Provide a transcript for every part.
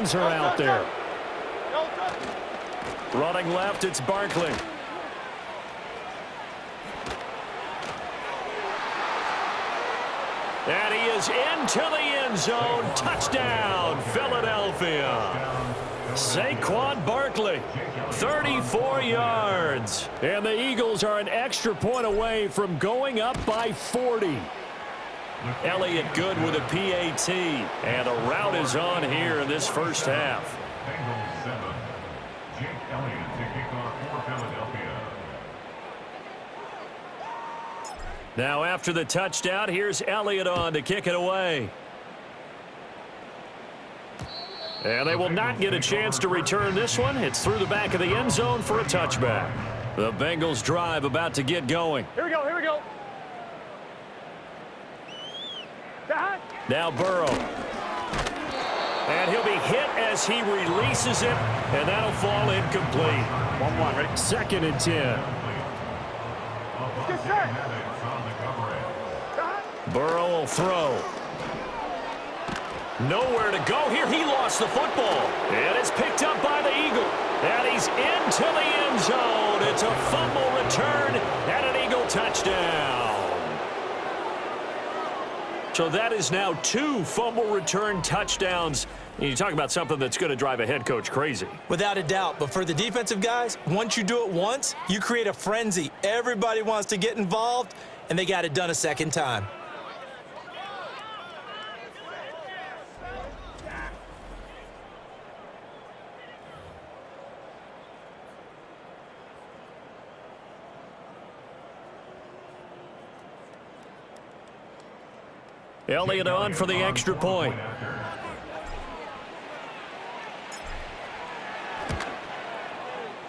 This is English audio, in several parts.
hands are out there. Running left, it's Barkley. And he is into the end zone. Touchdown, Philadelphia. Saquon Barkley, 34 yards. And the Eagles are an extra point away from going up by 40. Elliott good with a PAT. And a route is on here in this first half. Now after the touchdown, here's Elliott on to kick it away. And they will not get a chance to return this one. It's through the back of the end zone for a touchback. The Bengals drive about to get going. Here we go, here we go. Now Burrow. And he'll be hit as he releases it, and that'll fall incomplete. 1-1, ready? 2nd and 10. Get set. Burrow will throw. Nowhere to go here. He lost the football. And it's picked up by the Eagle. And he's into the end zone. It's a fumble return and an Eagle touchdown. So that is now 2 fumble return touchdowns. And you talk about something that's going to drive a head coach crazy. Without a doubt. But for the defensive guys, once you do it once, you create a frenzy. Everybody wants to get involved, and they got it done a second time. Elliott on for the extra point.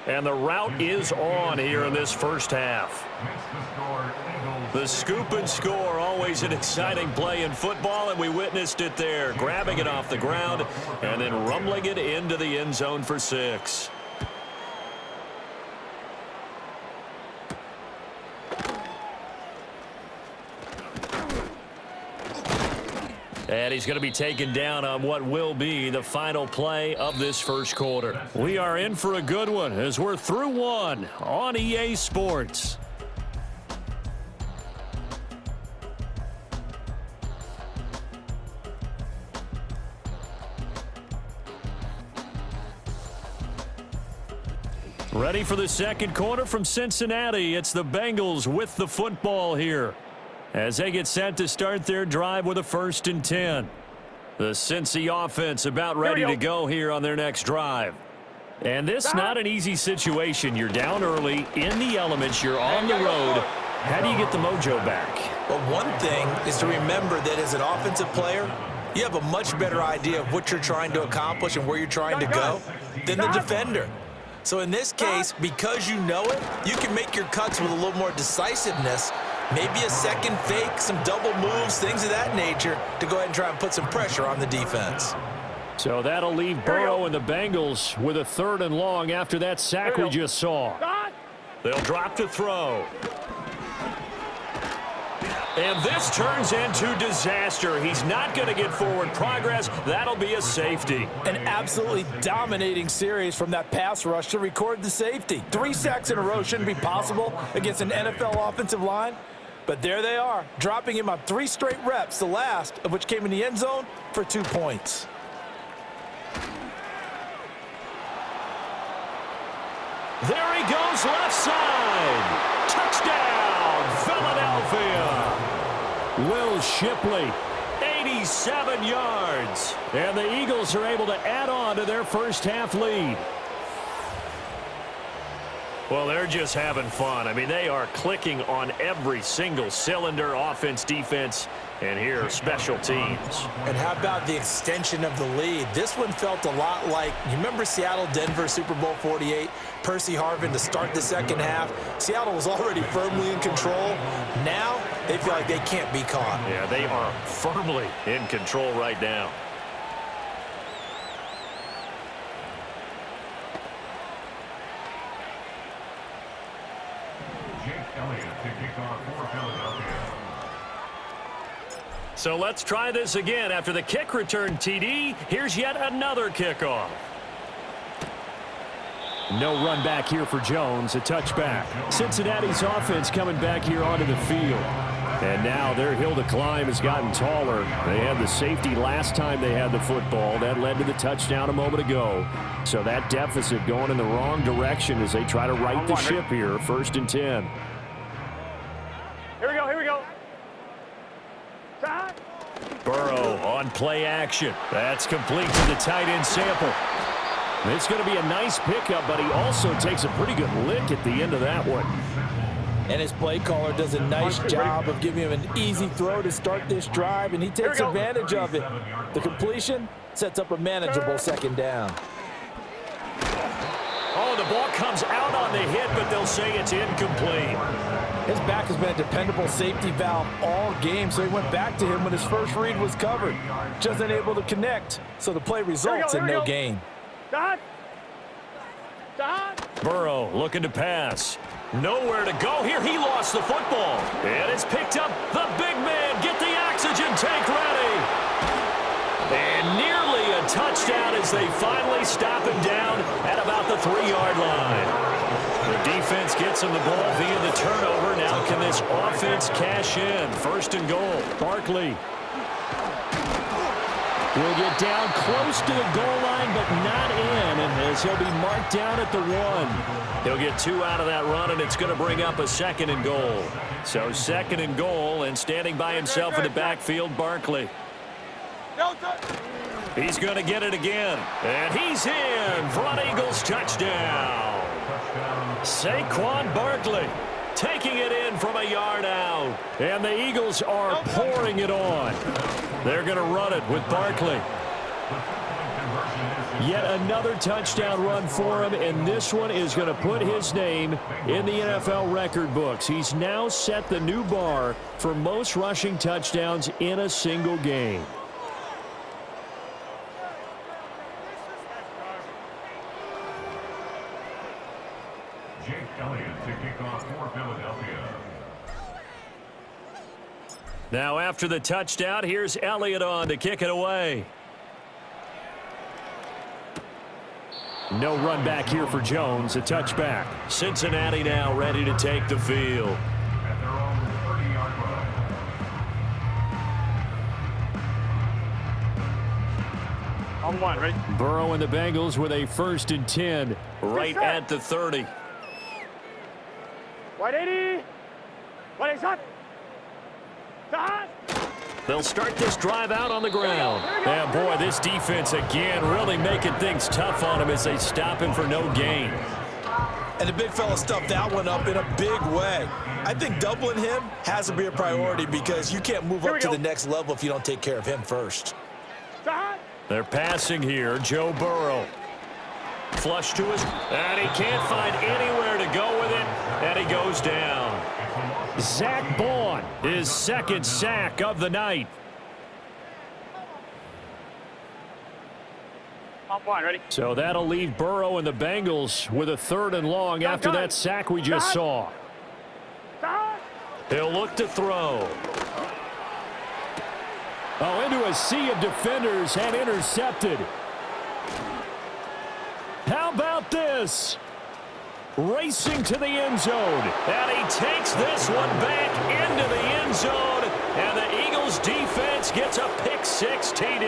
And the route is on here in this first half. The scoop and score, always an exciting play in football, and we witnessed it there. Grabbing it off the ground and then rumbling it into the end zone for 6. And he's going to be taken down on what will be the final play of this first quarter. We are in for a good one as we're through one on EA Sports. Ready for the second quarter from Cincinnati. It's the Bengals with the football here, as they get set to start their drive with a 1st and 10. The Cincy offense about ready to go here on their next drive. And this not an easy situation. You're down early, in the elements, you're on the road. How do you get the mojo back? Well, one thing is to remember that as an offensive player, you have a much better idea of what you're trying to accomplish and where you're trying to go than the defender. So in this case, because you know it, you can make your cuts with a little more decisiveness. Maybe a second fake, some double moves, things of that nature to go ahead and try and put some pressure on the defense. So that'll leave Burrow and the Bengals with a 3rd and long after that sack we just saw. They'll drop to throw. And this turns into disaster. He's not going to get forward progress. That'll be a safety. An absolutely dominating series from that pass rush to record the safety. 3 sacks in a row shouldn't be possible against an NFL offensive line. But there they are, dropping him on 3 straight reps, the last of which came in the end zone for 2 points. There he goes, left side. Touchdown, Philadelphia. Will Shipley, 87 yards. And the Eagles are able to add on to their first half lead. Well, they're just having fun. I mean, they are clicking on every single cylinder, offense, defense, and here, special teams. And how about the extension of the lead? This one felt a lot like, you remember Seattle-Denver Super Bowl 48? Percy Harvin to start the second half. Seattle was already firmly in control. Now, they feel like they can't be caught. Yeah, they are firmly in control right now. So let's try this again. After the kick return TD, here's yet another kickoff. No run back here for Jones, a touchback. Cincinnati's offense coming back here onto the field. And now their hill to climb has gotten taller. They had the safety last time they had the football. That led to the touchdown a moment ago. So that deficit going in the wrong direction as they try to right the ship here. 1st and 10. Here we go, here we go. Burrow on play action. That's complete to the tight end Sample. It's going to be a nice pickup, but he also takes a pretty good lick at the end of that one. And his play caller does a nice job of giving him an easy throw to start this drive, and he takes advantage of it. The completion sets up a manageable 2nd down. Oh, the ball comes out on the hit, but they'll say it's incomplete. His back has been a dependable safety valve all game, so he went back to him when his first read was covered. Just unable to connect, so the play results in no gain. Burrow looking to pass. Nowhere to go here. He lost the football. And it's picked up. The big man. Get the oxygen tank ready. And nearly a touchdown as they finally stop him down at about the 3-yard line. The defense gets him the ball via the turnover. Now can this offense cash in? 1st and goal. Barkley will get down close to the goal line, but not in, and as he'll be marked down at the 1. He'll get 2 out of that run, and it's going to bring up a 2nd and goal. So 2nd and goal, and standing by himself in the backfield, Barkley. He's going to get it again, and he's in for an Eagles touchdown. Saquon Barkley taking it in from a yard out, and the Eagles are pouring it on. They're going to run it with Barkley. Yet another touchdown run for him, and this one is going to put his name in the NFL record books. He's now set the new bar for most rushing touchdowns in a single game. Now after the touchdown, here's Elliott on to kick it away. No run back here for Jones, a touchback. Cincinnati now ready to take the field. On 1, ready? Burrow and the Bengals with a 1st and 10 right at the 30. Wide 80. Wide shot. They'll start this drive out on the ground. And boy, this defense again really making things tough on him as they stop him for no gain. And the big fella stuffed that one up in a big way. I think doubling him has to be a priority because you can't move up to the next level if you don't take care of him first. They're passing here. Joe Burrow. Flush to his, and he can't find anywhere to go with it, and he goes down. Zach Bond, his 2nd sack of the night. On 1, ready? So that'll leave Burrow and the Bengals with a 3rd and long after that sack we just saw. He'll look to throw. Oh, into a sea of defenders and intercepted. How about this? Racing to the end zone. And he takes this one back into the end zone. And the Eagles defense gets a pick-6 TD.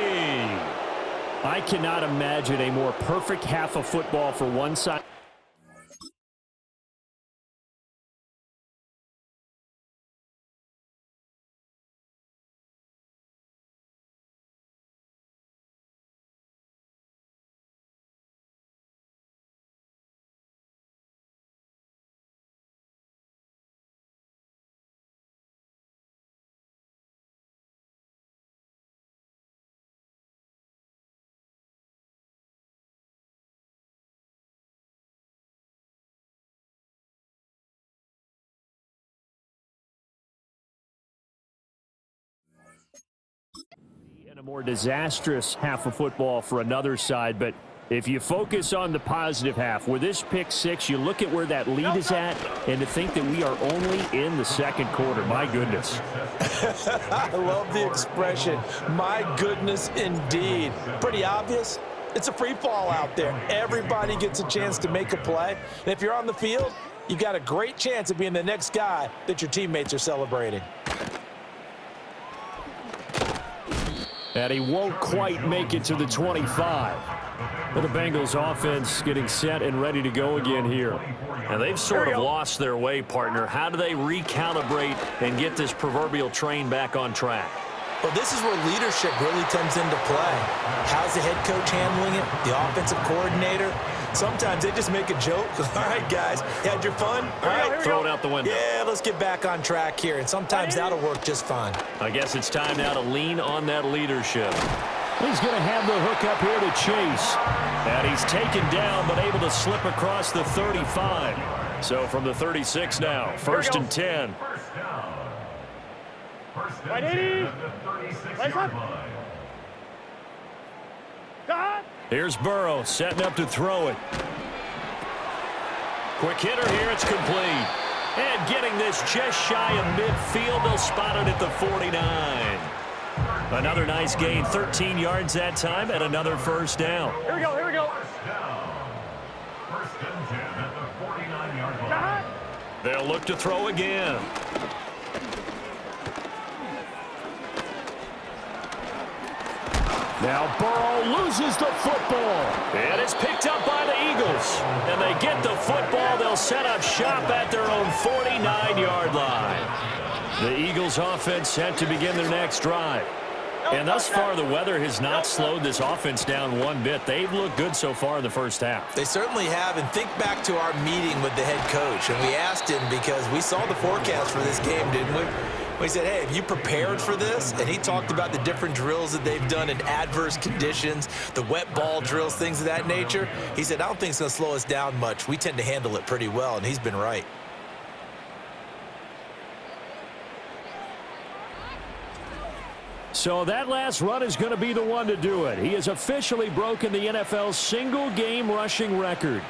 I cannot imagine a more perfect half of football for one side. And a more disastrous half of football for another side, but If you focus on the positive half, with this pick six, you look at where that lead is at, and to think that we are only in the second quarter. My goodness. I love the expression, my goodness indeed. Pretty obvious. It's a free fall out there. Everybody gets a chance to make a play. And if you're on the field, you've got a great chance of being the next guy that your teammates are celebrating. And he won't quite make it to the 25. But the Bengals offense getting set and ready to go again here. And they've sort of lost their way, partner. How do they recalibrate and get this proverbial train back on track? Well, this is where leadership really comes into play. How's the head coach handling it? The offensive coordinator? Sometimes they just make a joke. All right, guys, you had your fun? All right, throw it out the window. Yeah, let's get back on track here. And sometimes that'll work just fine. I guess it's time now to lean on that leadership. He's going to have the hook up here to Chase. And he's taken down, but able to slip across the 35. So from the 36 now, first and 10. Right, 80. Right, up. God. Here's Burrow setting up to throw it. Quick hitter here, it's complete. And getting this just shy of midfield, they'll spot it at the 49. Another nice gain, 13 yards that time, and another first down. Here we go, here we go. First and 10 at the 49-yard line. They'll look to throw again. Now Burrow loses the football. And it's picked up by the Eagles. And they get the football. They'll set up shop at their own 49-yard line. The Eagles offense set to begin their next drive. And thus far, the weather has not slowed this offense down one bit. They've looked good so far in the first half. They certainly have. And think back to our meeting with the head coach. And we asked him because we saw the forecast for this game, didn't we? We said, hey, have you prepared for this? And he talked about the different drills that they've done in adverse conditions, the wet ball drills, things of that nature. He said, I don't think it's going to slow us down much. We tend to handle it pretty well, and he's been right. So that last run is going to be the one to do it. He has officially broken the NFL's single-game rushing record.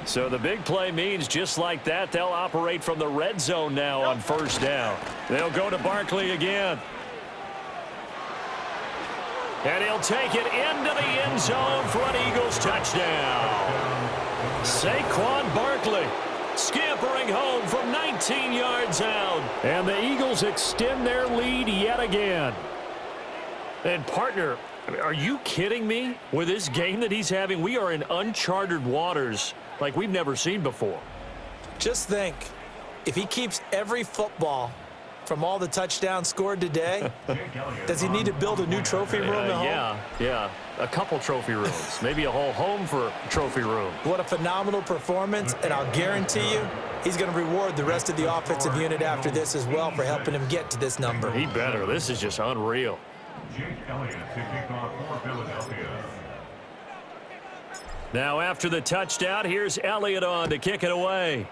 So the big play means just like that, they'll operate from the red zone now on first down. They'll go to Barkley again. And he'll take it into the end zone for an Eagles touchdown. Saquon Barkley scampering home from 19 yards out. And the Eagles extend their lead yet again. And partner, are you kidding me? With this game that he's having, we are in uncharted waters like we've never seen before. Just think, if he keeps every football from all the touchdowns scored today, does he need to build a new trophy room at home? Yeah. A couple trophy rooms. Maybe a whole home for trophy room. What a phenomenal performance, and I'll guarantee you he's going to reward the rest of the offensive unit after this as well for helping him get to this number. He better. This is just unreal. Jake Elliott to kick off for Philadelphia. Now after the touchdown, here's Elliott on to kick it away.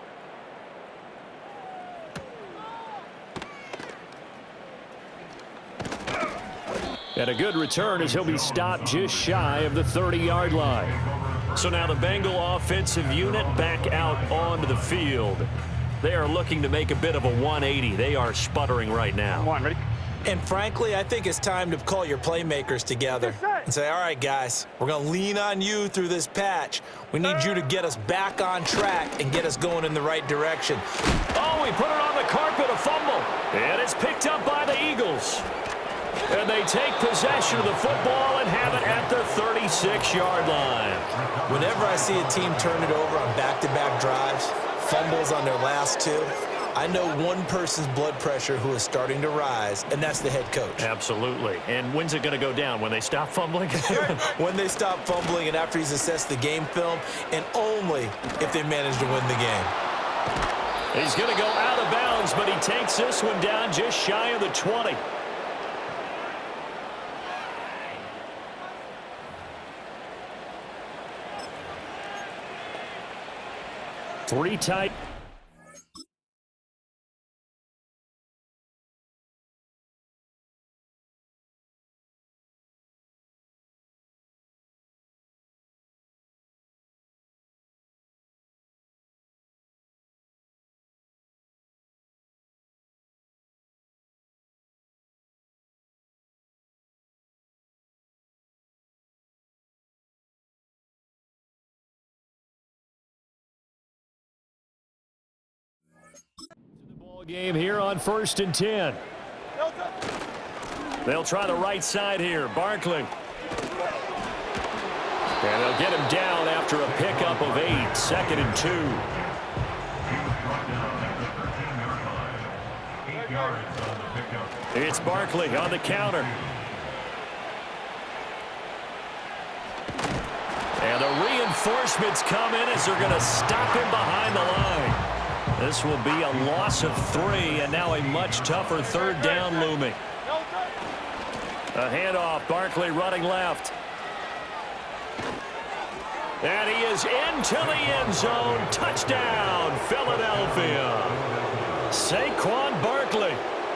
And a good return as he'll be stopped just shy of the 30-yard line. So now the Bengal offensive unit back out onto the field. They are looking to make a bit of a 180. They are sputtering right now. Come on, ready? And frankly, I think it's time to call your playmakers together and say, all right, guys, we're going to lean on you through this patch. We need you to get us back on track and get us going in the right direction. Oh, he put it on the carpet, a fumble. And it's picked up by the Eagles. And they take possession of the football and have it at the 36-yard line. Whenever I see a team turn it over on back-to-back drives, fumbles on their last two, I know one person's blood pressure who is starting to rise, and that's the head coach. Absolutely. And when's it going to go down? When they stop fumbling? When they stop fumbling and after he's assessed the game film, and only if they manage to win the game. He's going to go out of bounds, but he takes this one down just shy of the 20. Three tight. Game here on 1st and 10. They'll try the right side here. Barkley. And they'll get him down after a pickup of 8. 2nd and 2. It's Barkley on the counter. And the reinforcements come in as they're going to stop him behind the line. This will be a loss of 3, and now a much tougher 3rd down looming. A handoff, Barkley running left. And he is into the end zone. Touchdown, Philadelphia. Saquon Barkley,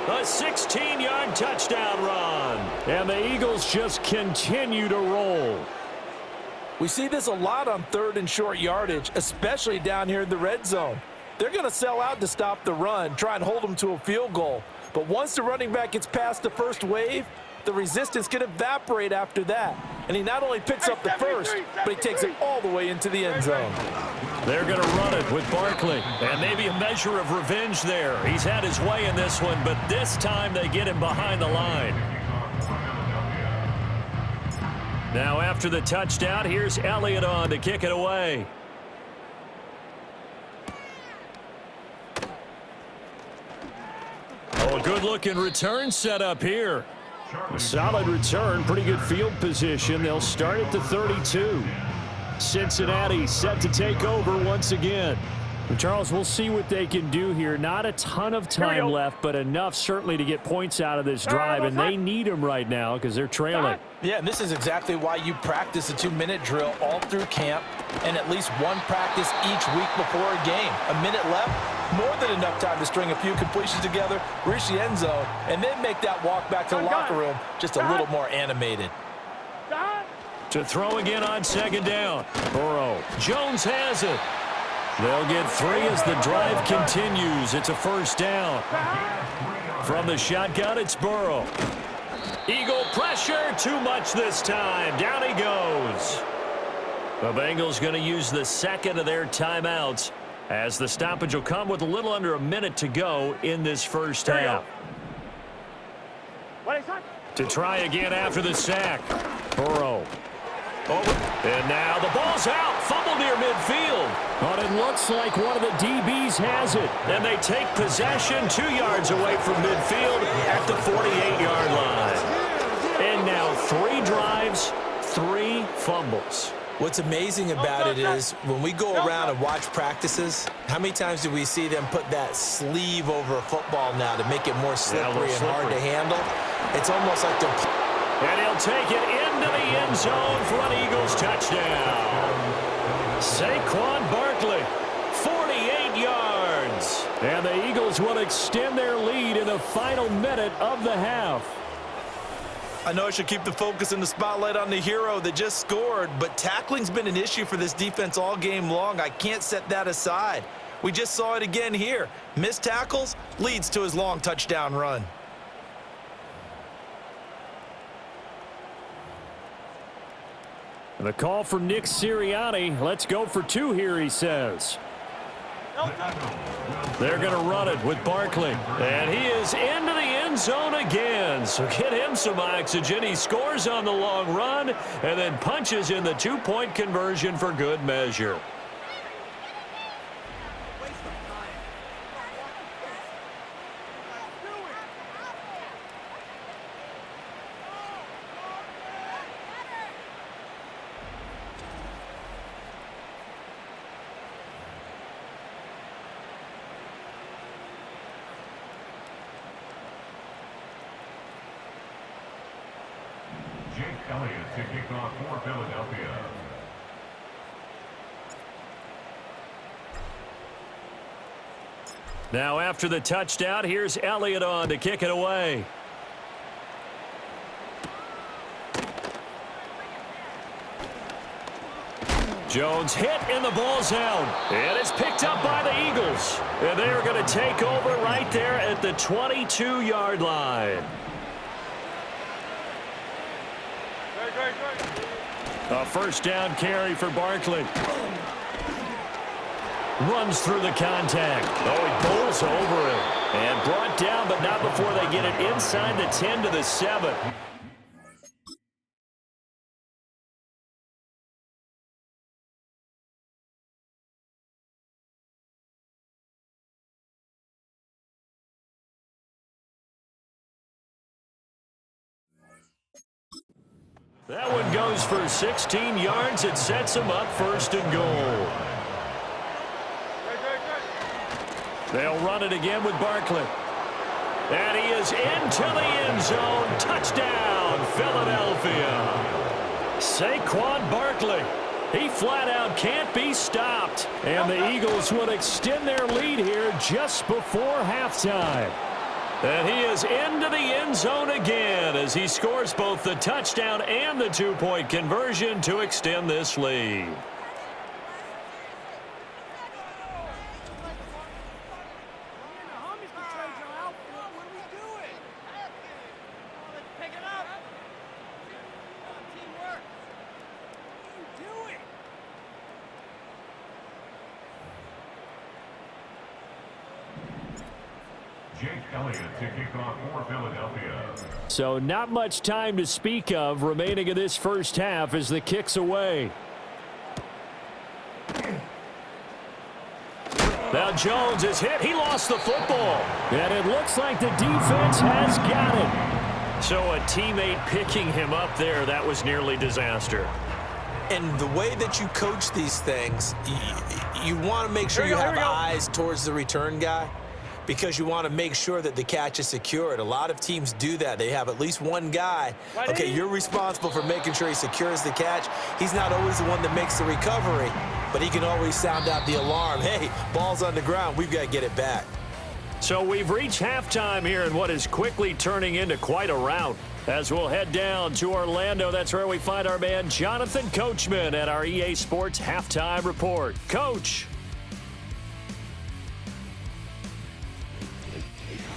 a 16-yard touchdown run. And the Eagles just continue to roll. We see this a lot on 3rd and short yardage, especially down here in the red zone. They're going to sell out to stop the run, try and hold them to a field goal. But once the running back gets past the first wave, the resistance can evaporate after that. And he not only picks up the first, but he takes it all the way into the end zone. They're going to run it with Barkley. And maybe a measure of revenge there. He's had his way in this one, but this time they get him behind the line. Now after the touchdown, here's Elliott on to kick it away. Oh, a good-looking return set up here. A solid return, pretty good field position. They'll start at the 32. Cincinnati set to take over once again. Charles, we'll see what they can do here. Not a ton of time left, but enough certainly to get points out of this drive, and they need them right now because they're trailing. Yeah, and this is exactly why you practice a 2-minute drill all through camp and at least one practice each week before a game. A minute left, more than enough time to string a few completions together, reach the end zone, and then make that walk back to the locker room just a little more animated. To throw again on 2nd down. Burrow. Jones has it. They'll get 3 as the drive continues. It's a 1st down. From the shotgun, it's Burrow. Eagle pressure, too much this time. Down he goes. The Bengals going to use the 2nd of their timeouts as the stoppage will come with a little under a minute to go in this 1st half. To try again after the sack. Burrow. Over. And now the ball's out. Fumble near midfield. But it looks like one of the DBs has it. And they take possession 2 yards away from midfield at the 48-yard line. And now 3 drives, 3 fumbles. What's amazing about it is when we go around and watch practices, how many times do we see them put that sleeve over a football now to make it more slippery and hard to handle? It's almost like they're... And he'll take it into the end zone for an Eagles touchdown. Saquon Barkley, 48 yards. And the Eagles will extend their lead in the final minute of the half. I know I should keep the focus and the spotlight on the hero that just scored, but tackling's been an issue for this defense all game long. I can't set that aside. We just saw it again here. Missed tackles leads to his long touchdown run. The call from Nick Sirianni. Let's go for 2 here, he says. They're going to run it with Barkley. And he is into the end zone again. So get him some oxygen. He scores on the long run and then punches in the 2-point conversion for good measure. Elliott to kick off for Philadelphia. Now after the touchdown, here's Elliott on to kick it away. Jones hit and the ball's out. And it's picked up by the Eagles. And they are going to take over right there at the 22-yard line. A first down carry for Barkley. Runs through the contact. Oh, he bowls over it. And brought down, but not before they get it inside the 10 to the 7. That one goes for 16 yards. It sets him up first and goal. They'll run it again with Barkley. And he is into the end zone. Touchdown, Philadelphia. Saquon Barkley. He flat out can't be stopped. And the Eagles will extend their lead here just before halftime. And he is into the end zone again as he scores both the touchdown and the two-point conversion to extend this lead. So not much time to speak of remaining in this first half as the kick's away. Now Jones is hit. He lost the football. And it looks like the defense has got it. So a teammate picking him up there, that was nearly disaster. And the way that you coach these things, you want to make sure you have eyes towards the return guy, because you want to make sure that the catch is secured. A lot of teams do that. They have at least one guy. Okay, you're responsible for making sure he secures the catch. He's not always the one that makes the recovery, but he can always sound out the alarm. Hey, ball's on the ground. We've got to get it back. So we've reached halftime here in what is quickly turning into quite a rout. As we'll head down to Orlando, that's where we find our man Jonathan Coachman at our EA Sports Halftime Report. Coach.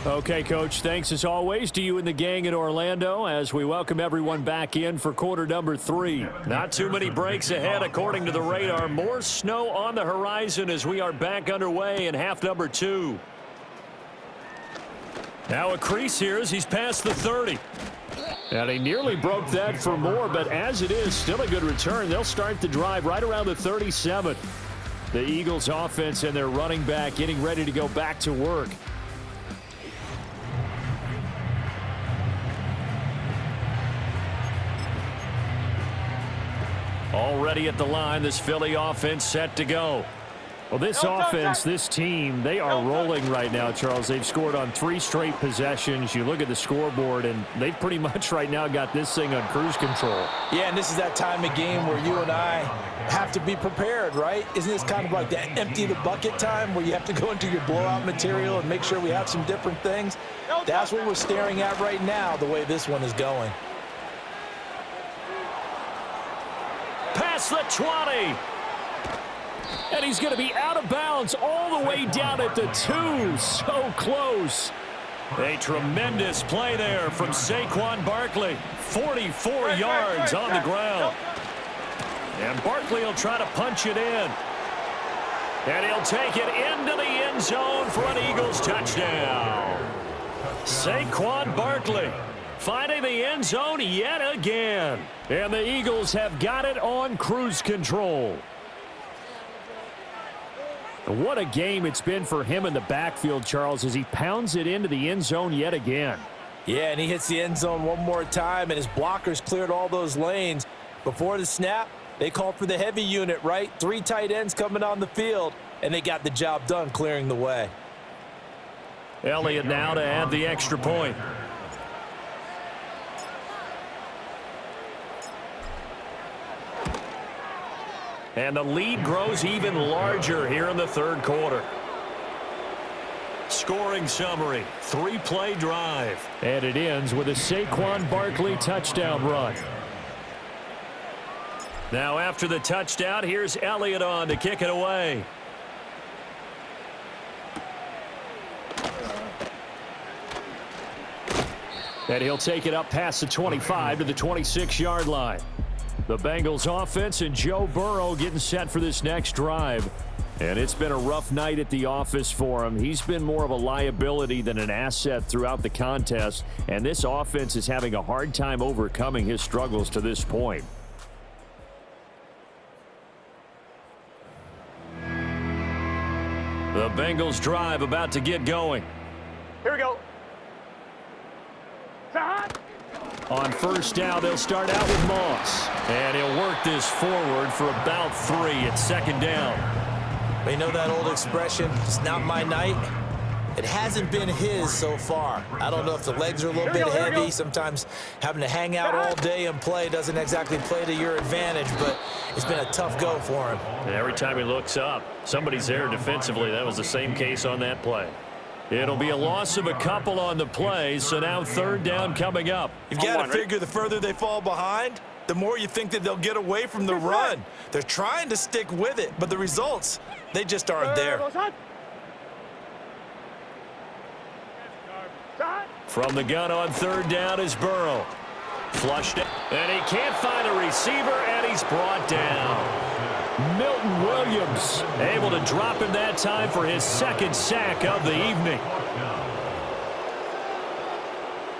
Okay, Coach, thanks as always to you and the gang in Orlando as we welcome everyone back in for quarter number 3. Not too many breaks ahead according to the radar. More snow on the horizon as we are back underway in half number 2. Now a crease here as he's past the 30. And he nearly broke that for more, but as it is, still a good return. They'll start the drive right around the 37. The Eagles offense and their running back getting ready to go back to work. Already at the line, this Philly offense set to go. Well, this offense, this team, they are rolling right now, Charles. They've scored on 3 straight possessions. You look at the scoreboard, and they've pretty much right now got this thing on cruise control. Yeah, and this is that time of game where you and I have to be prepared, right? Isn't this kind of like that empty the bucket time where you have to go into your blowout material and make sure we have some different things? That's what we're staring at right now, the way this one is going. Past the 20. And he's going to be out of bounds all the way down at the 2. So close. A tremendous play there from Saquon Barkley. 44 yards on the ground. And Barkley will try to punch it in. And he'll take it into the end zone for an Eagles touchdown. Saquon Barkley finding the end zone yet again. And the Eagles have got it on cruise control. What a game it's been for him in the backfield, Charles, as he pounds it into the end zone yet again. Yeah, and he hits the end zone one more time, and his blockers cleared all those lanes. Before the snap, they called for the heavy unit, right? 3 tight ends coming on the field, and they got the job done clearing the way. Elliott now to add the extra point. And the lead grows even larger here in the third quarter. Scoring summary, 3-play drive. And it ends with a Saquon Barkley touchdown run. Now after the touchdown, here's Elliott on to kick it away. And he'll take it up past the 25 to the 26-yard line. The Bengals offense and Joe Burrow getting set for this next drive. And it's been a rough night at the office for him. He's been more of a liability than an asset throughout the contest. And this offense is having a hard time overcoming his struggles to this point. The Bengals drive about to get going. Here we go. On first down, they'll start out with Moss. And he'll work this forward for about 3 at second down. You know that old expression, it's not my night? It hasn't been his so far. I don't know if the legs are a little bit heavy. Sometimes having to hang out all day and play doesn't exactly play to your advantage, but it's been a tough go for him. And every time he looks up, somebody's there defensively. That was the same case on that play. It'll be a loss of a couple on the play, so now third down coming up. You've got to figure the further they fall behind, the more you think that they'll get away from the run. They're trying to stick with it, but the results, they just aren't there. From the gun on third down is Burrow. Flushed it, and he can't find a receiver, and he's brought down. Milton Williams able to drop him that time for his second sack of the evening.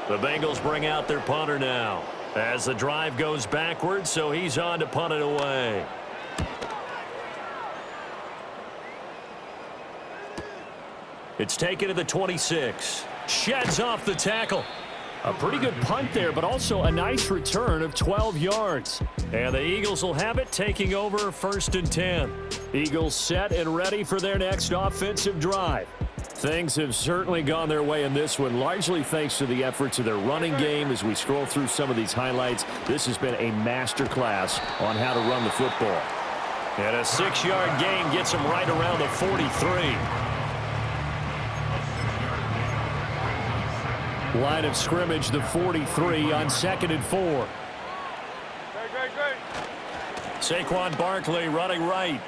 The Bengals bring out their punter now as the drive goes backwards, so he's on to punt it away. It's taken to the 26. Sheds off the tackle. A pretty good punt there, but also a nice return of 12 yards. And the Eagles will have it, taking over first and 10. Eagles set and ready for their next offensive drive. Things have certainly gone their way in this one, largely thanks to the efforts of their running game. As we scroll through some of these highlights, this has been a masterclass on how to run the football. And a 6-yard gain gets him right around the 43. Line of scrimmage, the 43 on 2nd and 4. Great. Saquon Barkley running right.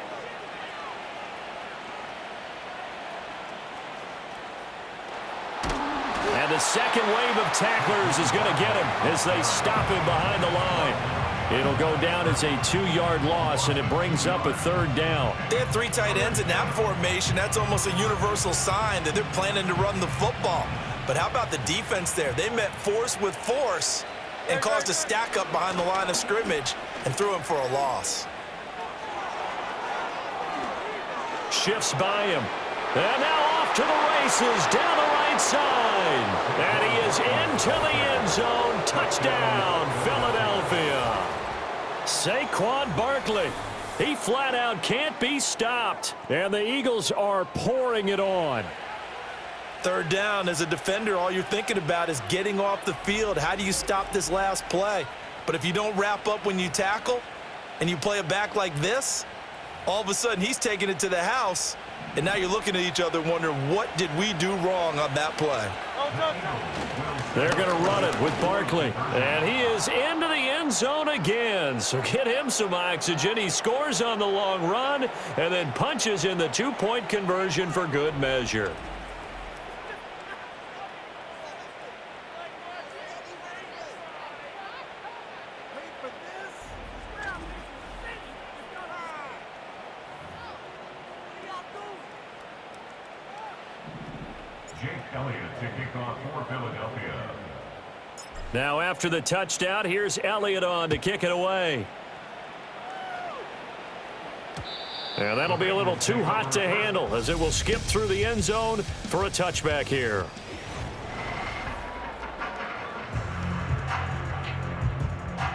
And the second wave of tacklers is going to get him as they stop him behind the line. It'll go down as a 2-yard loss, and it brings up a third down. They have 3 tight ends in that formation. That's almost a universal sign that they're planning to run the football. But how about the defense there? They met force with force and caused a stack up behind the line of scrimmage and threw him for a loss. Shifts by him. And now off to the races down the right side. And he is into the end zone. Touchdown, Philadelphia. Saquon Barkley. He flat out can't be stopped. And the Eagles are pouring it on. Third down, as a defender, all you're thinking about is getting off the field. How do you stop this last play? But if you don't wrap up when you tackle and you play it back like this, all of a sudden he's taking it to the house, and now you're looking at each other wondering, what did we do wrong on that play? They're going to run it with Barkley. And he is into the end zone again. So get him some oxygen. He scores on the long run and then punches in the 2-point conversion for good measure. Now after the touchdown, here's Elliott on to kick it away. And that'll be a little too hot to handle as it will skip through the end zone for a touchback here.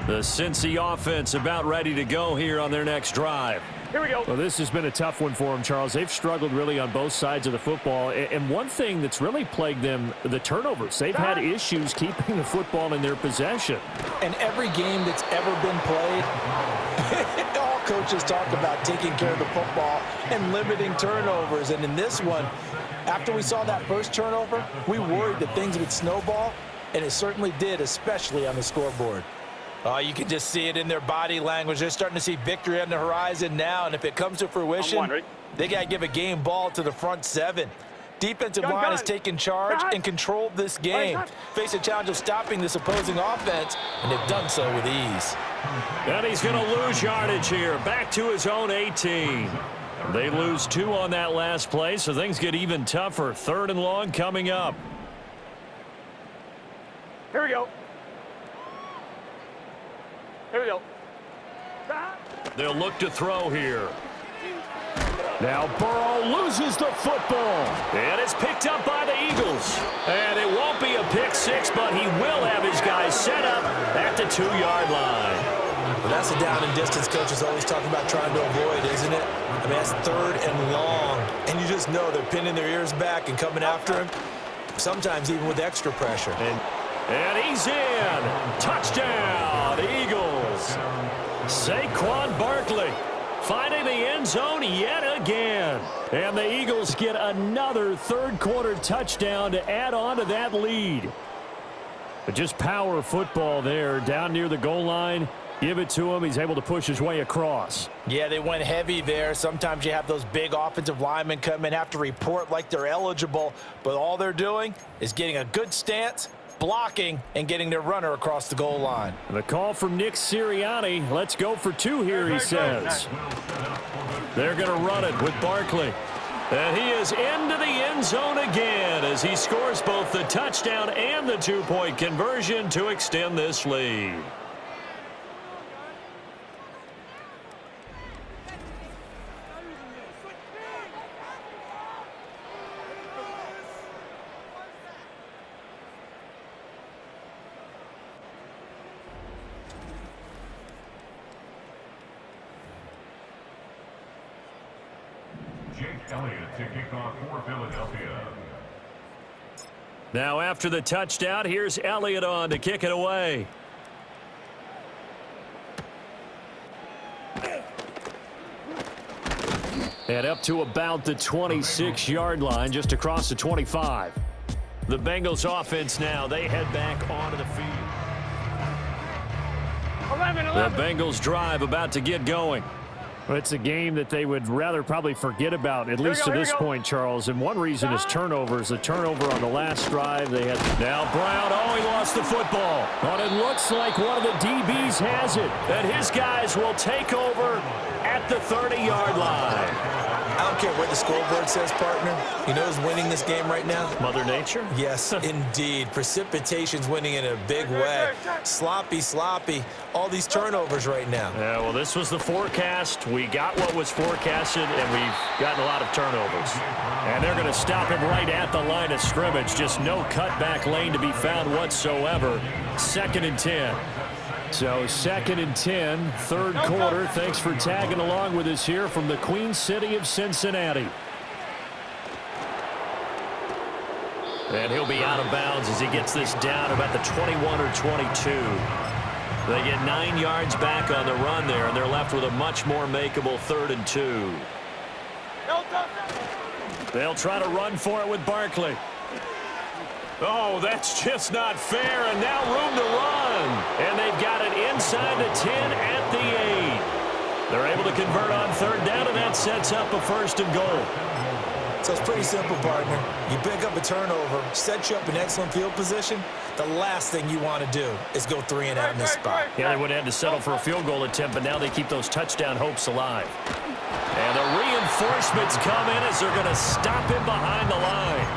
The Cincy offense about ready to go here on their next drive. Here we go. Well, this has been a tough one for them, Charles. They've struggled really on both sides of the football. And one thing that's really plagued them, the turnovers. They've had issues keeping the football in their possession. And every game that's ever been played, it all coaches talk about taking care of the football and limiting turnovers. And in this one, after we saw that first turnover, we worried that things would snowball, and it certainly did, especially on the scoreboard. Oh, you can just see it in their body language. They're starting to see victory on the horizon now, and if it comes to fruition, they got to give a game ball to the front seven. Defensive line has taken charge and controlled this game. Face a challenge of stopping this opposing offense, and they've done so with ease. And he's going to lose yardage here, back to his own 18. They lose 2 on that last play, so things get even tougher. 3rd and long coming up. Here we go. Here we go. They'll look to throw here. Now Burrow loses the football. And it's picked up by the Eagles. And it won't be a pick six, but he will have his guys set up at the 2-yard line. Well, that's the down and distance coaches always talking about trying to avoid, isn't it? I mean, that's 3rd and long. And you just know they're pinning their ears back and coming after him, sometimes even with extra pressure. And he's in. Touchdown, Eagles. Saquon Barkley finding the end zone yet again. And the Eagles get another third-quarter touchdown to add on to that lead. But just power football there down near the goal line. Give it to him. He's able to push his way across. Yeah, they went heavy there. Sometimes you have those big offensive linemen come in, have to report like they're eligible, but all they're doing is getting a good stance, blocking, and getting their runner across the goal line. The call from Nick Sirianni. Let's go for 2 here, he says. They're going to run it with Barkley. And he is into the end zone again as he scores both the touchdown and the 2-point conversion to extend this lead. Elliott to kick off for Philadelphia. Now after the touchdown, here's Elliott on to kick it away. And up to about the 26-yard line, just across the 25. The Bengals offense now, they head back onto the field. 11. The Bengals drive about to get going. Well, it's a game that they would rather probably forget about, at least to this point, Charles. And one reason is turnovers. The turnover on the last drive. They had now Brown. Oh, he lost the football. But it looks like one of the DBs has it. And his guys will take over at the 30-yard line. I don't care what the scoreboard says, partner. You know who's winning this game right now? Mother Nature? Yes, indeed. Precipitation's winning in a big way. Sloppy, all these turnovers right now. Yeah, well, this was the forecast. We got what was forecasted, and we've gotten a lot of turnovers. And they're going to stop him right at the line of scrimmage. Just no cutback lane to be found whatsoever. 2nd and 10. So 2nd and 10, third quarter. Thanks for tagging along with us here from the Queen City of Cincinnati. And he'll be out of bounds as he gets this down about the 21 or 22. They get 9 yards back on the run there, and they're left with a much more makeable 3rd and 2. They'll try to run for it with Barkley. Oh, that's just not fair, and now room to run. And they've got it inside the 10 at the 8. They're able to convert on 3rd down, and that sets up a 1st and goal. So it's pretty simple, partner. You pick up a turnover, set you up in excellent field position. The last thing you want to do is go 3 and out in this spot. Yeah, they would have had to settle for a field goal attempt, but now they keep those touchdown hopes alive. And the reinforcements come in as they're going to stop him behind the line.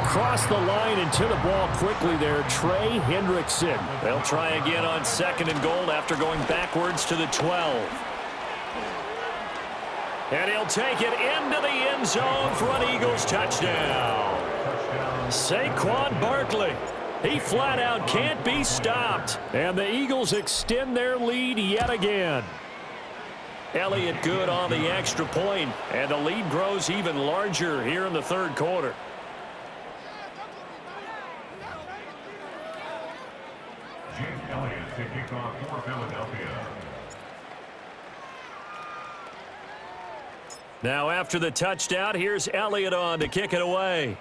Across the line and to the ball quickly there, Trey Hendrickson. They'll try again on 2nd and goal after going backwards to the 12. And he'll take it into the end zone for an Eagles touchdown. Saquon Barkley. He flat out can't be stopped. And the Eagles extend their lead yet again. Elliott good on the extra point, and the lead grows even larger here in the 3rd quarter. Elliott to kick off for Philadelphia. Now after the touchdown, here's Elliott on to kick it away.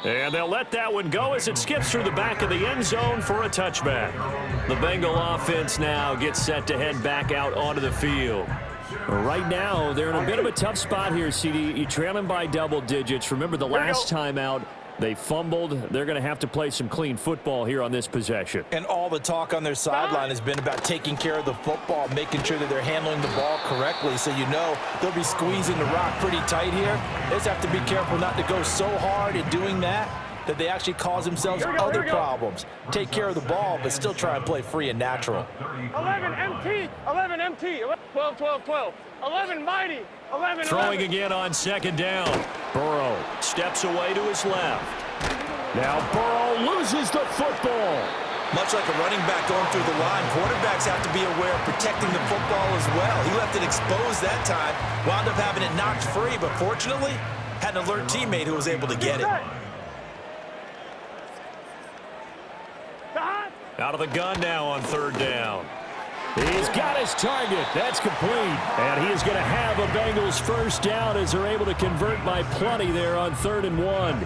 And they'll let that one go as it skips through the back of the end zone for a touchback. The Bengal offense now gets set to head back out onto the field. Right now, they're in a bit of a tough spot here, CD. You trail them by double digits. Remember the last time out, they fumbled. They're going to have to play some clean football here on this possession. And all the talk on their sideline has been about taking care of the football, making sure that they're handling the ball correctly. So you know they'll be squeezing the rock pretty tight here. They just have to be careful not to go so hard in doing that they actually cause themselves other problems. Take care of the ball, but still try and play free and natural. 11 MT, 11 MT, 12, 12, 12, 11 mighty, 11, Throwing 11. again on second down. Burrow steps away to his left. Now Burrow loses the football. Much like a running back going through the line, quarterbacks have to be aware of protecting the football as well. He left it exposed that time, wound up having it knocked free, but fortunately, had an alert teammate who was able to get it. Out of the gun now on third down. He's got his target. That's complete. And he is going to have a Bengals first down as they're able to convert by plenty there on 3rd and 1.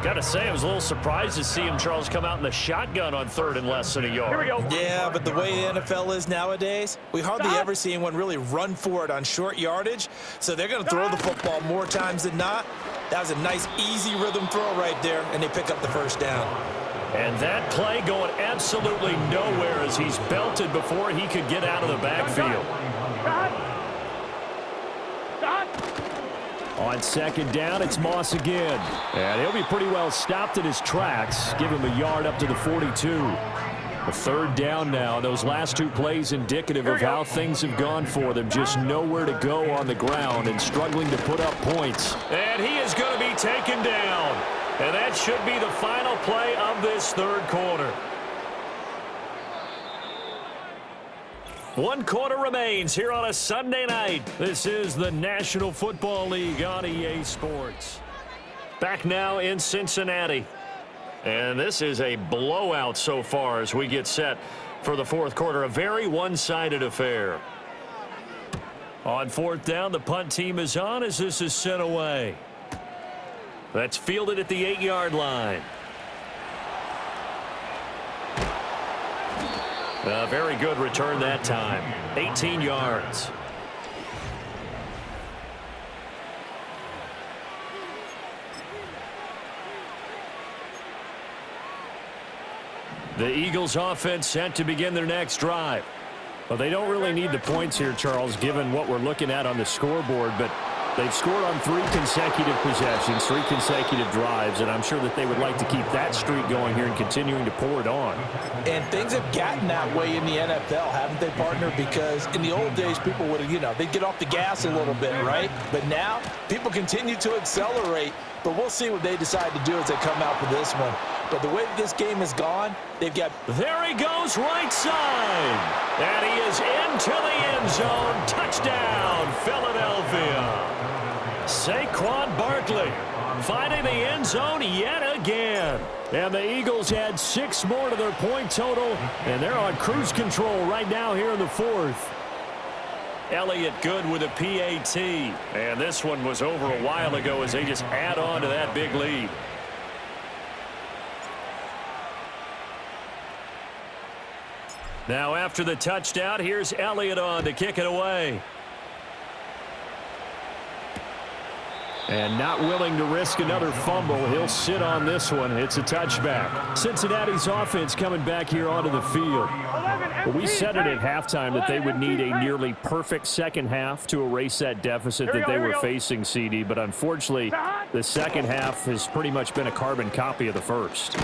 Got to say, I was a little surprised to see him, Charles, come out in the shotgun on 3rd and less than a yard. Here we go. Yeah, but the way the NFL is nowadays, we hardly ever see anyone really run for it on short yardage. So they're going to throw the football more times than not. That was a nice, easy rhythm throw right there, and they pick up the first down. And that play going absolutely nowhere as he's belted before he could get out of the backfield. On second down, it's Moss again. And he'll be pretty well stopped in his tracks. Give him a yard up to the 42. A third down now. Those last two plays indicative of how things have gone for them. Just nowhere to go on the ground and struggling to put up points. And he is going to be taken down. And that should be the final play of this third quarter. 1 quarter remains here on a Sunday night. This is the National Football League on EA Sports. Back now in Cincinnati. And this is a blowout so far as we get set for the fourth quarter. A very one-sided affair. On 4th down, the punt team is on as this is sent away. That's fielded at the 8-yard line. A very good return that time. 18 yards. The Eagles offense set to begin their next drive. Well, they don't really need the points here, Charles, given what we're looking at on the scoreboard, but they've scored on 3 consecutive possessions, 3 consecutive drives, and I'm sure that they would like to keep that streak going here and continuing to pour it on. And things have gotten that way in the NFL, haven't they, partner? Because in the old days, people would have, they'd get off the gas a little bit, right? But now, people continue to accelerate, but we'll see what they decide to do as they come out for this one. But the way that this game has gone, they've got... There he goes, right side. And he is into the end zone. Touchdown, Philadelphia. Saquon Barkley finding the end zone yet again. And the Eagles had 6 more to their point total, and they're on cruise control right now here in the 4th. Elliott good with a PAT. And this one was over a while ago as they just add on to that big lead. Now after the touchdown, here's Elliott on to kick it away. And not willing to risk another fumble. He'll sit on this one. It's a touchback. Cincinnati's offense coming back here onto the field. But we said it at halftime that they would need a nearly perfect second half to erase that deficit that they were facing, CD. But unfortunately, the second half has pretty much been a carbon copy of the first.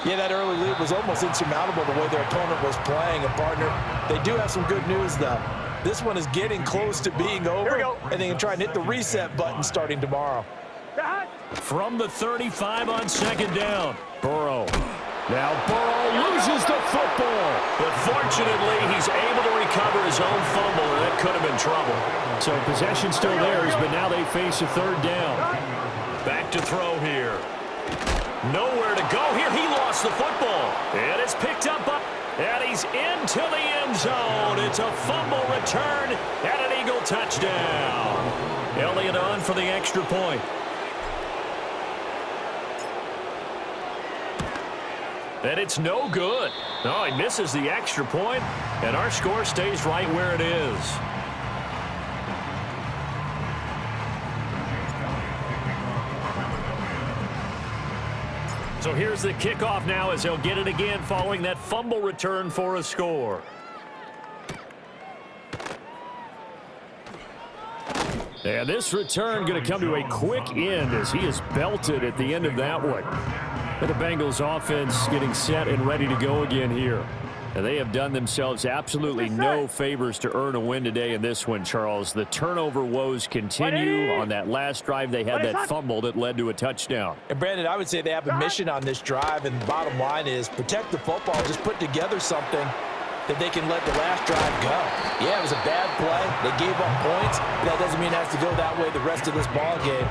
Yeah, that early lead was almost insurmountable the way their opponent was playing. And, partner, they do have some good news, though. This one is getting close to being over, and they can try and hit the reset button starting tomorrow. From the 35 on second down, Burrow. Now Burrow loses the football. But fortunately, he's able to recover his own fumble, and that could have been trouble. So possession still theirs, but now they face a third down. Back to throw here. Nowhere to go here. He lost the football. And it's picked up by... And he's into the end zone. It's a fumble return and an Eagle touchdown. Elliott on for the extra point. And it's no good. Oh, he misses the extra point, and our score stays right where it is. So here's the kickoff now as he'll get it again following that fumble return for a score. And this return going to come to a quick end as he is belted at the end of that one. And the Bengals offense getting set and ready to go again here. And they have done themselves absolutely no favors to earn a win today in this one, Charles. The turnover woes continue. On that last drive, they had that fumble that led to a touchdown. And, Brandon, I would say they have a mission on this drive, and the bottom line is protect the football. Just put together something that they can let the last drive go. Yeah, it was a bad play. They gave up points, but that doesn't mean it has to go that way the rest of this ball game.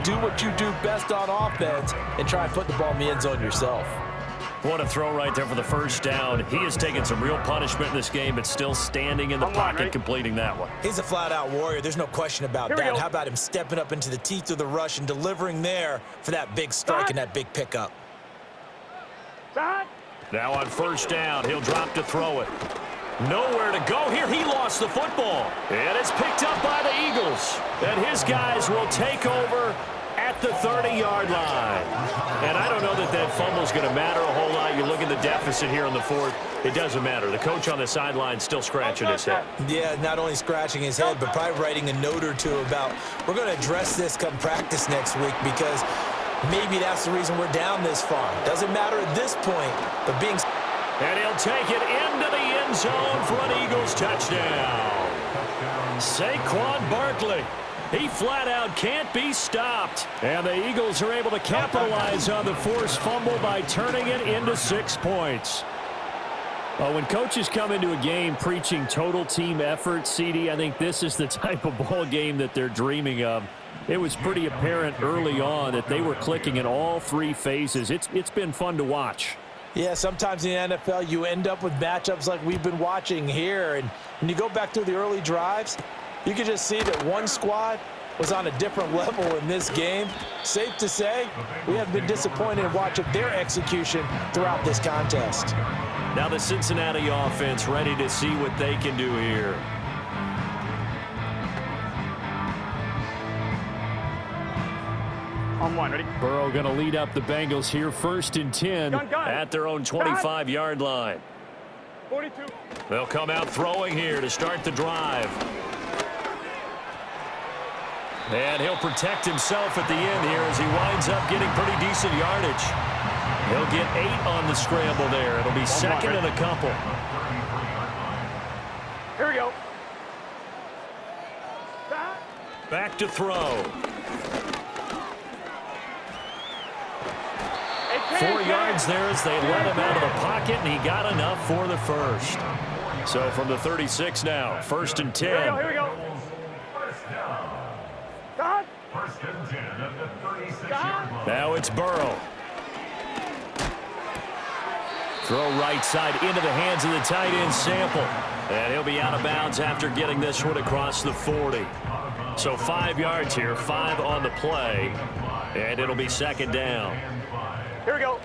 Do what you do best on offense and try and put the ball in the end zone yourself. What a throw right there for the first down. He has taken some real punishment in this game, but still standing in the pocket, completing that one. He's a flat-out warrior. There's no question about that. How about him stepping up into the teeth of the rush and delivering there for that big strike and that big pickup? Now on first down, he'll drop to throw it. Nowhere to go here. He lost the football. And it's picked up by the Eagles. And his guys will take over at the 30-yard line. And I don't know that that fumble is going to matter a whole lot. You look at the deficit here in the fourth. It doesn't matter. The coach on the sideline still scratching his head. Yeah, not only scratching his head, but probably writing a note or two about, we're going to address this come practice next week because maybe that's the reason we're down this far. Doesn't matter at this point, but being... And he'll take it into the end zone for an Eagles touchdown. Saquon Barkley. He flat out can't be stopped. And the Eagles are able to capitalize on the forced fumble by turning it into 6 points. Well, when coaches come into a game preaching total team effort, CD, I think this is the type of ball game that they're dreaming of. It was pretty apparent early on that they were clicking in all three phases. It's been fun to watch. Yeah, sometimes in the NFL you end up with matchups like we've been watching here. And when you go back to the early drives, you can just see that one squad was on a different level in this game. Safe to say, we have been disappointed in watching their execution throughout this contest. Now the Cincinnati offense ready to see what they can do here. On one, ready? Burrow going to lead up the Bengals here, 1st and 10 at their own 25-yard line. 42. They'll come out throwing here to start the drive. And he'll protect himself at the end here as he winds up getting pretty decent yardage. He'll get 8 on the scramble there. It'll be second and a couple. Here we go. Back to throw. 4 yards there as they let him out of the pocket, and he got enough for the first. So from the 36 now, 1st and 10. Here we go. God. 1st and 10 at the 36-yard line. Now it's Burrow. Throw right side into the hands of the tight end Sample. And he'll be out of bounds after getting this one across the 40. So 5 yards here, 5 on the play. And it'll be second down. Here we go.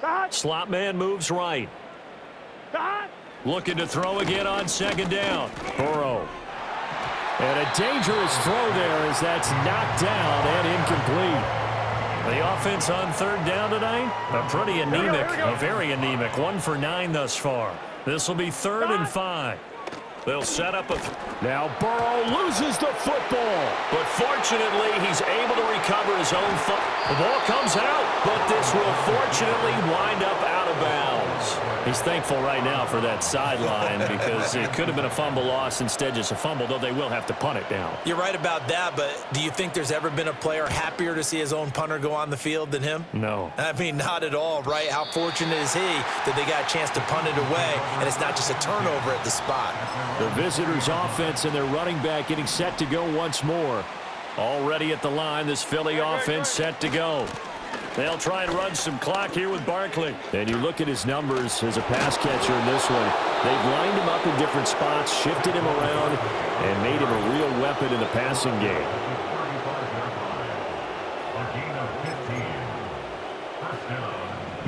God. Slot man moves right. God. Looking to throw again on second down. Burrow. And a dangerous throw there as that's knocked down and incomplete. The offense on 3rd down tonight, a pretty anemic, a very anemic. 1 for 9 thus far. This will be 3rd and 5. They'll set up a... Now Burrow loses the football. But fortunately, he's able to recover his own foot. The ball comes out, but this will fortunately wind up out of bounds. He's thankful right now for that sideline because it could have been a fumble loss, instead just a fumble, though they will have to punt it down. You're right about that, but do you think there's ever been a player happier to see his own punter go on the field than him? No. I mean, not at all, right? How fortunate is he that they got a chance to punt it away, and it's not just a turnover at the spot. The visitors' offense and their running back getting set to go once more. Already at the line, this Philly offense set to go. They'll try and run some clock here with Barkley. And you look at his numbers as a pass catcher in this one. They've lined him up in different spots, shifted him around, and made him a real weapon in the passing game.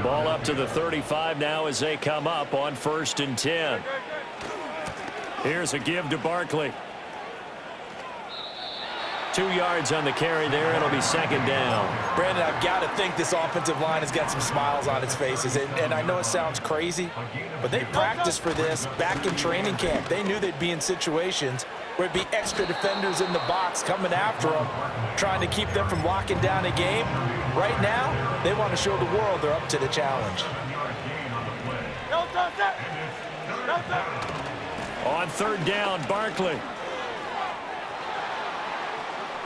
Ball up to the 35 now as they come up on 1st and 10. Here's a give to Barkley. 2 yards on the carry there. It'll be 2nd down. Brandon, I've got to think this offensive line has got some smiles on its faces. And I know it sounds crazy, but they practiced for this back in training camp. They knew they'd be in situations where it'd be extra defenders in the box coming after them, trying to keep them from locking down a game. Right now, they want to show the world they're up to the challenge. On 3rd down, Barkley.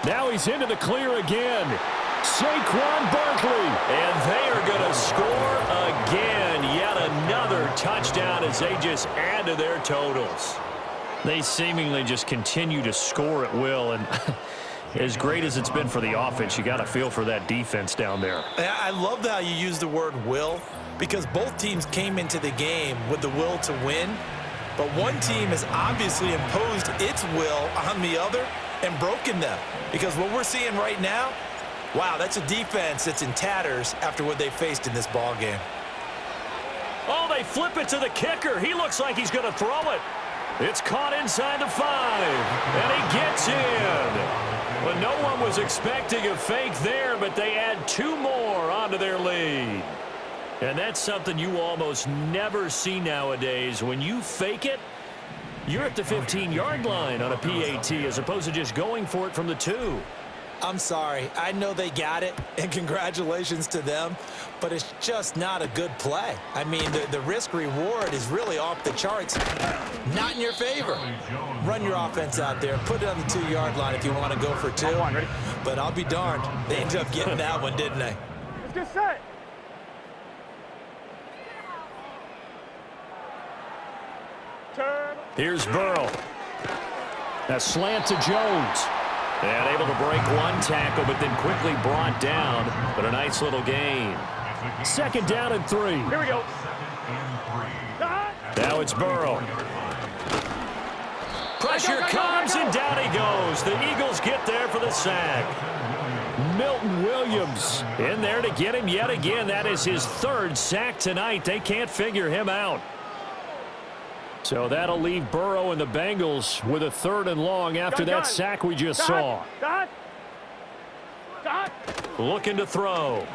Now he's into the clear again. Saquon Barkley. And they are going to score again. Yet another touchdown as they just add to their totals. They seemingly just continue to score at will. And as great as it's been for the offense, you got to feel for that defense down there. I love how you use the word will, because both teams came into the game with the will to win. But one team has obviously imposed its will on the other and broken them. Because what we're seeing right now, wow, that's a defense that's in tatters after what they faced in this ball game. Oh, they flip it to the kicker. He looks like he's going to throw it. It's caught inside the 5, and he gets in. Well, no one was expecting a fake there, but they add 2 more onto their lead. And that's something you almost never see nowadays. When you fake it, you're at the 15-yard line on a PAT as opposed to just going for it from the 2. I'm sorry. I know they got it, and congratulations to them, but it's just not a good play. I mean, the risk-reward is really off the charts. Not in your favor. Run your offense out there. Put it on the 2-yard line if you want to go for 2. But I'll be darned. They ended up getting that one, didn't they? Let's get set. Turn. Here's Burrow. A slant to Jones. And able to break one tackle, but then quickly brought down. But a nice little gain. 2nd down and 3. Here we go. Now it's Burrow. Pressure comes, and down he goes. The Eagles get there for the sack. Milton Williams in there to get him yet again. That is his 3rd sack tonight. They can't figure him out. So that'll leave Burrow and the Bengals with a 3rd and long after that sack we just saw. Looking to throw.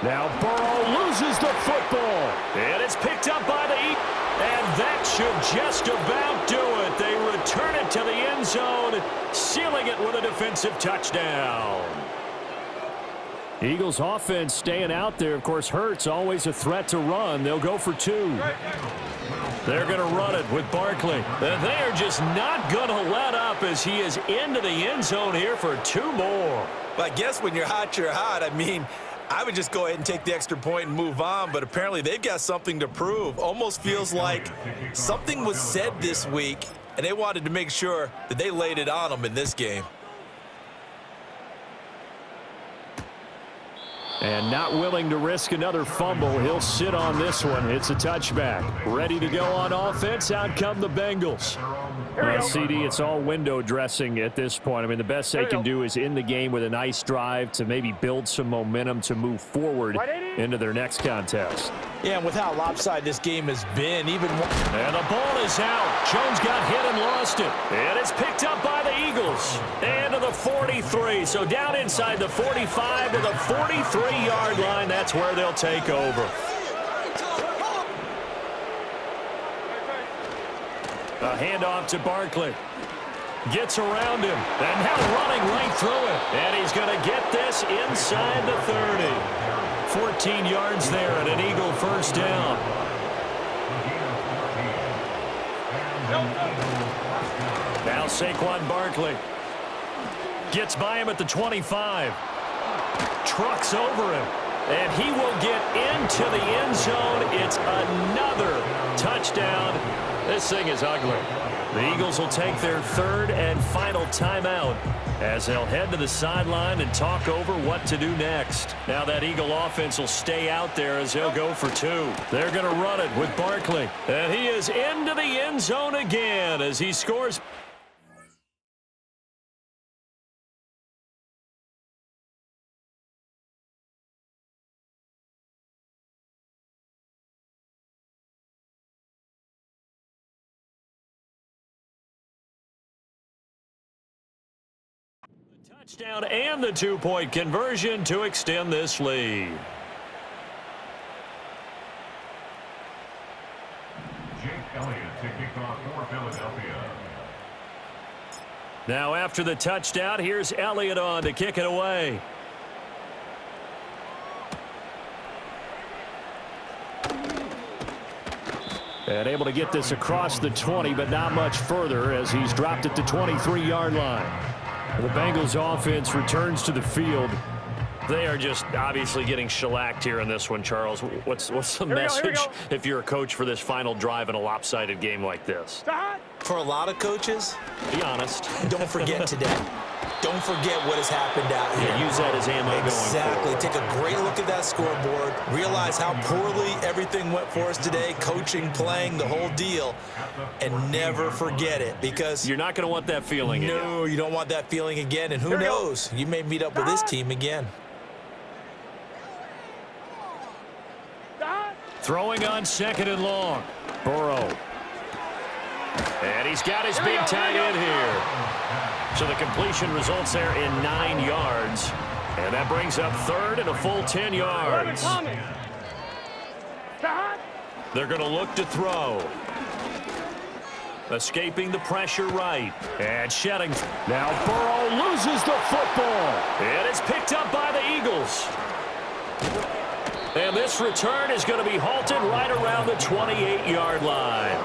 Now Burrow loses the football. And it's picked up by the Eagles. And that should just about do it. They return it to the end zone, sealing it with a defensive touchdown. Eagles offense staying out there. Of course, Hurts always a threat to run. They'll go for 2. They're going to run it with Barkley. And they are just not going to let up as he is into the end zone here for 2 more. Well, I guess when you're hot, you're hot. I mean, I would just go ahead and take the extra point and move on, but apparently they've got something to prove. Almost feels like something was said this week, and they wanted to make sure that they laid it on them in this game. And not willing to risk another fumble. He'll sit on this one. It's a touchback. Ready to go on offense. Out come the Bengals. CD, it's all window dressing at this point. I mean, the best they can do is in the game with a nice drive to maybe build some momentum to move forward into their next contest. Yeah, and with how lopsided this game has been, even... And the ball is out. Jones got hit and lost it. And it's picked up by the Eagles. And to the 43. So down inside the 45 to the 43-yard line. That's where they'll take over. A handoff to Barkley. Gets around him. And now running right through it. And he's going to get this inside the 30. 14 yards there and an Eagle 1st down. Now Saquon Barkley. Gets by him at the 25. Trucks over him. And he will get into the end zone. It's another touchdown. This thing is ugly. The Eagles will take their third and final timeout as they'll head to the sideline and talk over what to do next. Now that Eagle offense will stay out there as they'll go for two. They're going to run it with Barkley. And he is into the end zone again as he scores. Touchdown and the two-point conversion to extend this lead. Jake Elliott to kick off for Philadelphia. Now after the touchdown, here's Elliott on to kick it away. And able to get this across the 20, but not much further as he's dropped it to 23-yard line. The Bengals offense returns to the field. They are just obviously getting shellacked here in this one, Charles. What's the message if you're a coach for this final drive in a lopsided game like this? For a lot of coaches, be honest. Don't forget today. Don't forget what has happened out here. Yeah, use that as ammo going Exactly. forward. Take a great look at that scoreboard. Realize how poorly everything went for us today. Coaching, playing, the whole deal. And never forget it because you're not going to want that feeling again. No, you don't want that feeling again. And who knows? You may meet up with this team again. Throwing on second and long. Burrow. And he's got his big tight end here. So the completion results there in 9 yards. And that brings up third and a full 10 yards. They're going to look to throw. Escaping the pressure right. And shedding. Now Burrow loses the football. And it's picked up by the Eagles. And this return is going to be halted right around the 28-yard line.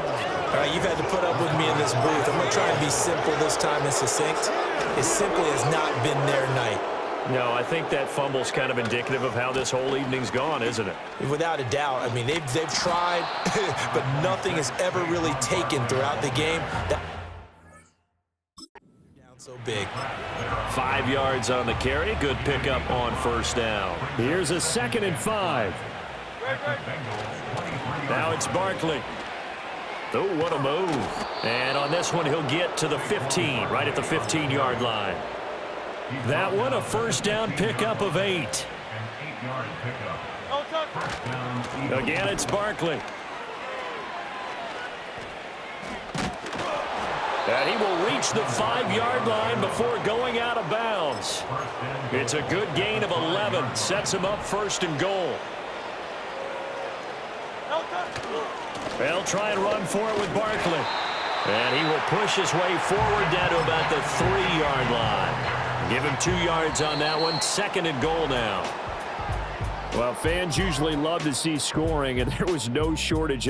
All right, you've had to put up with me in this booth. I'm going to try and be simple this time and succinct. It simply has not been their night. No, I think that fumble's kind of indicative of how this whole evening's gone, isn't it? Without a doubt. I mean, they've tried, but nothing has ever really taken throughout the game. Down so big. 5 yards on the carry. Good pickup on first down. Here's a 2nd and 5. Now it's Barkley. Oh, what a move. And on this one, he'll get to the 15, right at the 15-yard line. That one, a first down pickup of 8. Again, it's Barkley. And he will reach the 5-yard line before going out of bounds. It's a good gain of 11. Sets him up first and goal. They'll try and run for it with Barkley. And he will push his way forward down to about the 3-yard line. Give him 2 yards on that one. 2nd and goal now. Well, fans usually love to see scoring, and there was no shortage of